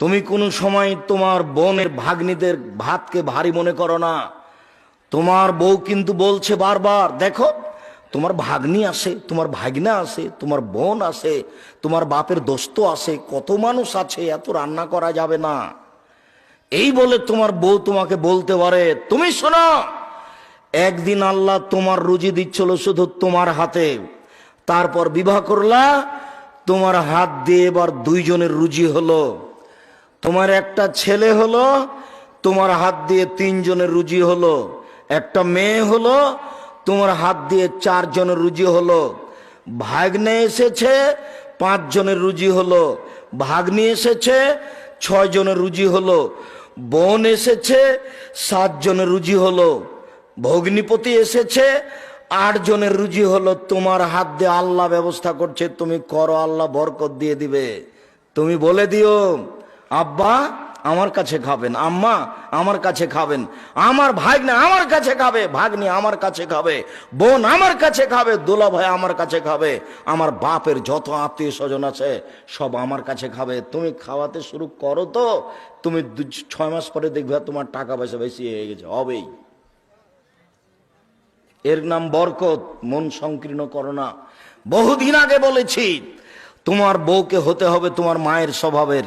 তুমি কোনো সময় তোমার বোনের ভাগ্নিদের ভাতকে ভারী মনে করো না। তোমার বউ কিন্তু বলছে বারবার, দেখো তোমার ভাগ্নি আছে, তোমার ভাগনা আছে, তোমার বোন আছে, তোমার বাপের দোস্ত আছে, কত মানুষ আছে, এত রান্না করা যাবে না। এই বলে তোমার বউ তোমাকে বলতে পারে, তুমি শোনো, একদিন আল্লাহ তোমার রুজি দিচ্ছিল শুধু তোমার হাতে, তারপর বিবাহ করলা, তোমার হাত দিয়ে এবার দুইজনের রুজি হলো। তোমার একটা ছেলে হলো, তোমার হাত দিয়ে তিনজনের রুজি হলো। একটা মেয়ে হলো, তোমার হাত দিয়ে চারজনের রুজি হলো। ভাগ্নে এসেছে, 5 জনের রুজি হলো। ভাগ্নি এসেছে, 6 জনের রুজি হলো। বোন এসেছে, 7 জনের রুজি হলো। ভগ্নিপতি এসেছে, 8 জনের রুজি হলো। তোমার হাত দিয়ে আল্লাহ ব্যবস্থা করছে, তুমি করো, আল্লাহ বরকত দিয়ে দিবে। তুমি বলে দিও, আব্বা আমার কাছে খাবেন, আম্মা আমার কাছে খাবেন, আমার ভাগ্নে আমার কাছে খাবে, ভাগ্নি আমার কাছে খাবে, বোন আমার কাছে খাবে, দোলা ভাই আমার কাছে খাবে, আমার বাপের যত আত্মীয় স্বজন আছে সব আমার কাছে খাবে। তুমি খাওয়াতে শুরু করো তো, তুমি 6 মাস পরে দেখবে তোমার টাকা পয়সা বেশি হয়ে গেছে, হবেই। এর নাম বরকত। মন সংকীর্ণ করো না। বহুদিন আগে বলেছি, তোমার বউকে হতে হবে তোমার মায়ের স্বভাবের।